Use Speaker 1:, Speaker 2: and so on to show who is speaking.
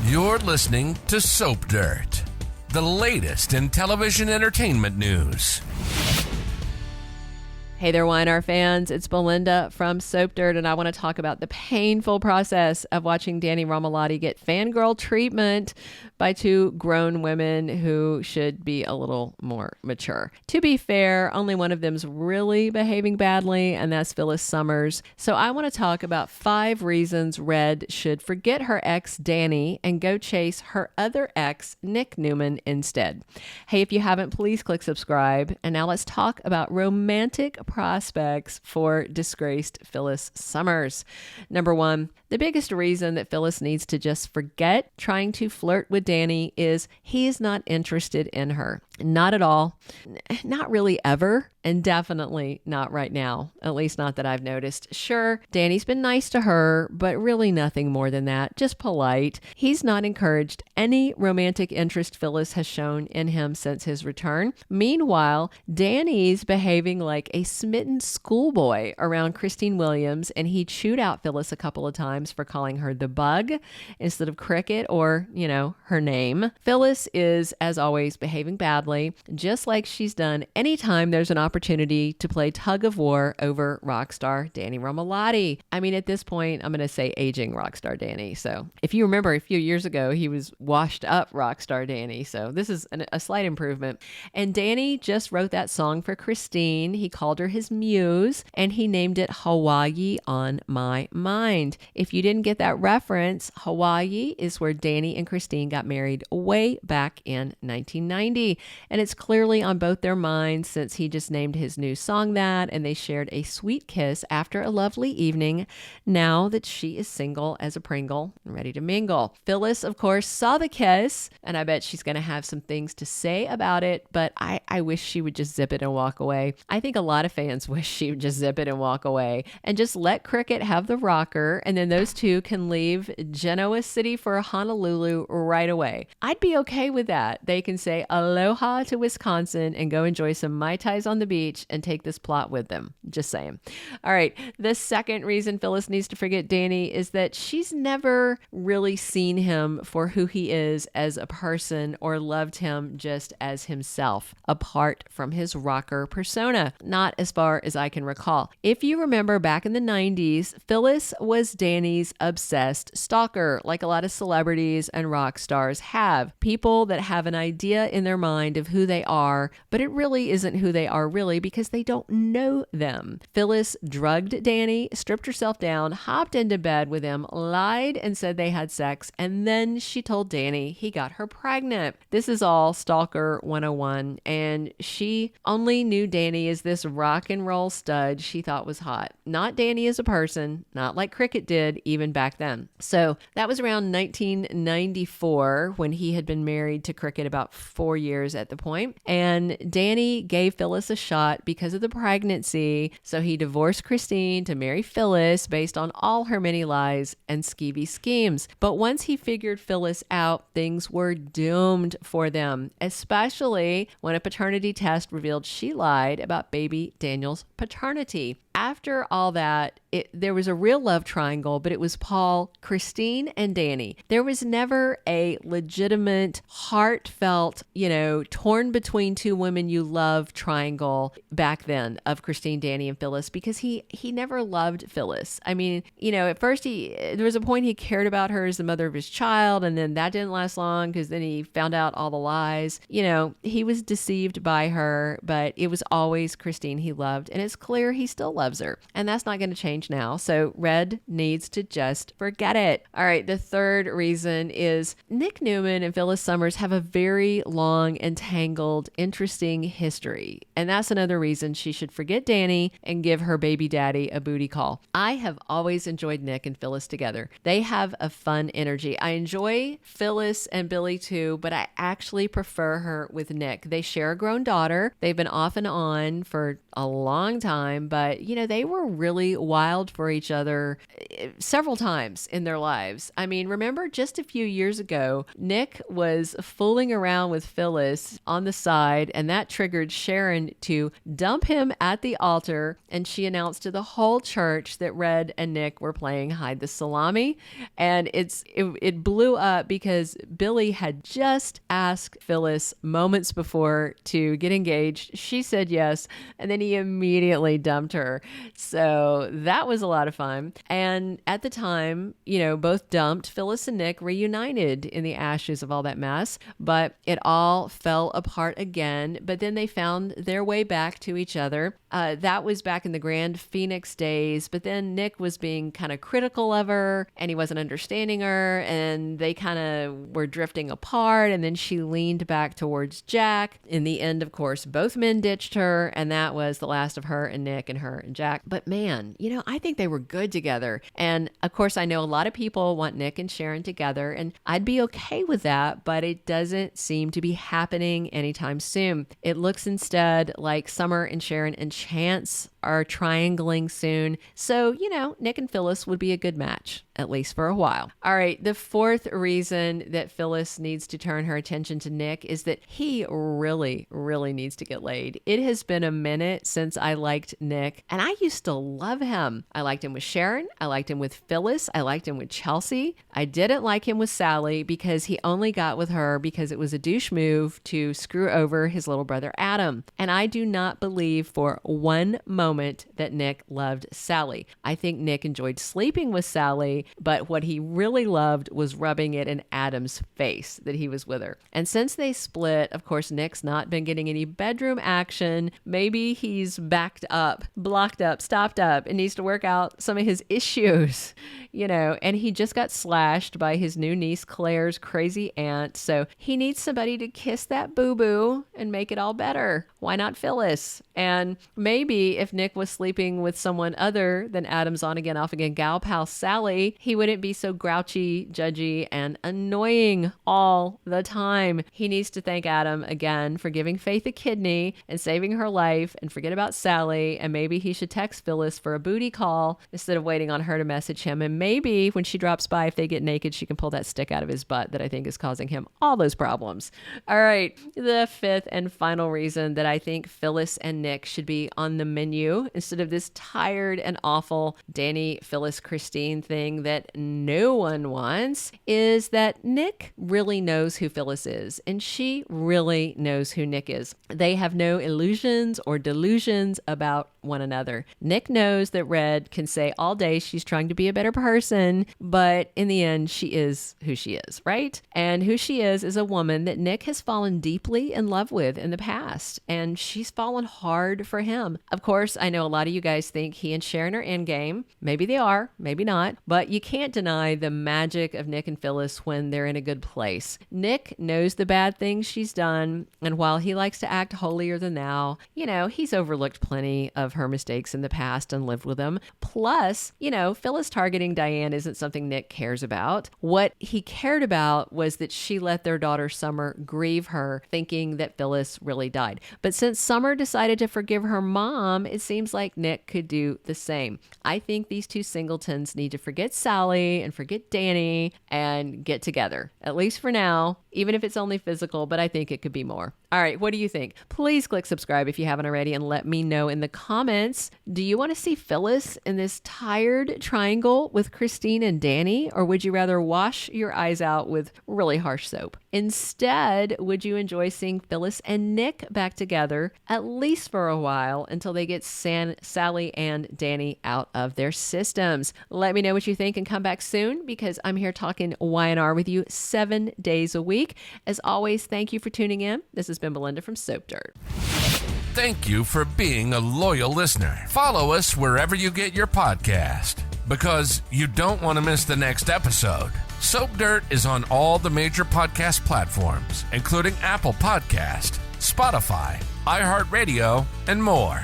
Speaker 1: You're listening to Soap Dirt, the latest in television entertainment news.
Speaker 2: Hey there, YNR fans. It's Belinda from Soap Dirt, and I want to talk about the painful process of watching Danny Romalotti get fangirl treatment by two grown women who should be a little more mature. To be fair, only one of them's really behaving badly, and that's Phyllis Summers. So I want to talk about 5 reasons Red should forget her ex, Danny, and go chase her other ex, Nick Newman, instead. Hey, if you haven't, please click subscribe. And now let's talk about romantic prospects for disgraced Phyllis Summers. Number 1, the biggest reason that Phyllis needs to just forget trying to flirt with Danny is he's not interested in her. Not at all. Not really ever. And definitely not right now. At least not that I've noticed. Sure, Danny's been nice to her, but really nothing more than that. Just polite. He's not encouraged any romantic interest Phyllis has shown in him since his return. Meanwhile, Danny's behaving like a smitten schoolboy around Christine Williams, and he chewed out Phyllis a couple of times for calling her the bug instead of Cricket or, her name. Phyllis is, as always, behaving badly, just like she's done anytime there's an opportunity to play tug of war over rock star Danny Romalotti. I mean, at this point, I'm going to say aging rock star Danny. So if you remember a few years ago, he was washed up rock star Danny. So this is a slight improvement. And Danny just wrote that song for Christine. He called her his muse, and he named it Hawaii on My Mind. If you didn't get that reference, Hawaii is where Danny and Christine got married way back in 1990. And it's clearly on both their minds since he just named his new song that, and they shared a sweet kiss after a lovely evening now that she is single as a Pringle and ready to mingle. Phyllis, of course, saw the kiss, and I bet she's going to have some things to say about it, but I wish she would just zip it and walk away. I think a lot of fans wish she would just zip it and walk away and just let Cricket have the rocker, and then those two can leave Genoa City for Honolulu right away. I'd be okay with that. They can say aloha to Wisconsin and go enjoy some Mai Tais on the beach and take this plot with them. Just saying. All right. The second reason Phyllis needs to forget Danny is that she's never really seen him for who he is as a person or loved him just as himself, apart from his rocker persona. Not as far as I can recall. If you remember back in the 90s, Phyllis was Danny's obsessed stalker, like a lot of celebrities and rock stars have. People that have an idea in their mind of who they are, but it really isn't who they are really because they don't know them. Phyllis drugged Danny, stripped herself down, hopped into bed with him, lied and said they had sex, and then she told Danny he got her pregnant. This is all Stalker 101, and she only knew Danny as this rock and roll stud she thought was hot. Not Danny as a person, not like Cricket did even back then. So that was around 1994 when he had been married to Cricket about 4 years at the point, and Danny gave Phyllis a shot because of the pregnancy, so he divorced Christine to marry Phyllis based on all her many lies and skeevy schemes. But once he figured Phyllis out, things were doomed for them, especially when a paternity test revealed she lied about baby Daniel's paternity. After all that, there was a real love triangle, but it was Paul, Christine, and Danny. There was never a legitimate, heartfelt, torn between two women you love triangle back then of Christine, Danny, and Phyllis because he never loved Phyllis. I mean, at first there was a point he cared about her as the mother of his child, and then that didn't last long because then he found out all the lies. He was deceived by her, but it was always Christine he loved, and it's clear he still loves her, and that's not going to change now. So Red needs to just forget it. All right, the third reason is Nick Newman and Phyllis Summers have a very long and tangled, interesting history, and that's another reason she should forget Danny and give her baby daddy a booty call. I have always enjoyed Nick and Phyllis together. They have a fun energy. I enjoy Phyllis and Billy too, but I actually prefer her with Nick. They share a grown daughter. They've been off and on for a long time, but they were really wild for each other several times in their lives. I mean, remember just a few years ago, Nick was fooling around with Phyllis on the side, and that triggered Sharon to dump him at the altar, and she announced to the whole church that Red and Nick were playing hide the salami. And it blew up because Billy had just asked Phyllis moments before to get engaged. She said yes, and then he immediately dumped her. So that was a lot of fun. And at the time, both dumped. Phyllis and Nick reunited in the ashes of all that mess, but it all fell apart again. But then they found their way back to each other. That was back in the Grand Phoenix days, but then Nick was being kind of critical of her, and he wasn't understanding her, and they kind of were drifting apart, and then she leaned back towards Jack. In the end, of course, both men ditched her, and that was the last of her and Nick and her and Jack. But man, I think they were good together. And of course, I know a lot of people want Nick and Sharon together, and I'd be okay with that, but it doesn't seem to be happening anytime soon. It looks instead like Summer and Sharon and Chance are triangling soon. So, Nick and Phyllis would be a good match, at least for a while. All right, the fourth reason that Phyllis needs to turn her attention to Nick is that he really, really needs to get laid. It has been a minute since I liked Nick, and I used to love him. I liked him with Sharon. I liked him with Phyllis. I liked him with Chelsea. I didn't like him with Sally because he only got with her because it was a douche move to screw over his little brother Adam. And I do not believe for one moment that Nick loved Sally. I think Nick enjoyed sleeping with Sally, but what he really loved was rubbing it in Adam's face that he was with her. And since they split, of course, Nick's not been getting any bedroom action. Maybe he's backed up, blocked up, stopped up, and needs to work out some of his issues, and he just got slashed by his new niece Claire's crazy aunt. So he needs somebody to kiss that boo-boo and make it all better. Why not Phyllis? And maybe if Nick was sleeping with someone other than Adam's on-again, off-again gal pal Sally, he wouldn't be so grouchy, judgy, and annoying all the time. He needs to thank Adam again for giving Faith a kidney and saving her life, and forget about Sally. And maybe he should text Phyllis for a booty call instead of waiting on her to message him. And maybe when she drops by, if they get naked, she can pull that stick out of his butt that I think is causing him all those problems. All right, the fifth and final reason that I think Phyllis and Nick should be on the menu instead of this tired and awful Danny, Phyllis, Christine thing that no one wants is that Nick really knows who Phyllis is, and she really knows who Nick is. They have no illusions or delusions about one another. Nick knows that Red can say all day she's trying to be a better person, but in the end, she is who she is, right? And who she is a woman that Nick has fallen deeply in love with in the past, and she's fallen hard for him. Of course, I know a lot of you guys think he and Sharon are endgame. Maybe they are, maybe not, but you can't deny the magic of Nick and Phyllis when they're in a good place. Nick knows the bad things she's done, and while he likes to act holier than thou, he's overlooked plenty of her mistakes in the past and lived with them. Plus, Phyllis targeting Diane isn't something Nick cares about. What he cared about was that she let their daughter Summer grieve her, thinking that Phyllis really died. But since Summer decided to forgive her mom, it seems like Nick could do the same. I think these two singletons need to forget Sally and forget Danny and get together, at least for now, even if it's only physical, but I think it could be more. All right, what do you think? Please click subscribe if you haven't already and let me know in the comments. Do you want to see Phyllis in this tired triangle with Christine and Danny, or would you rather wash your eyes out with really harsh soap? Instead, would you enjoy seeing Phyllis and Nick back together, at least for a while, until they get Sally and Danny out of their systems? Let me know what you think and come back soon, because I'm here talking Y&R with you 7 days a week. As always, thank you for tuning in. This has been Belinda from Soap Dirt.
Speaker 1: Thank you for being a loyal listener. Follow us wherever you get your podcast, because you don't want to miss the next episode. Soap Dirt is on all the major podcast platforms, including Apple Podcast, Spotify, iHeartRadio, and more.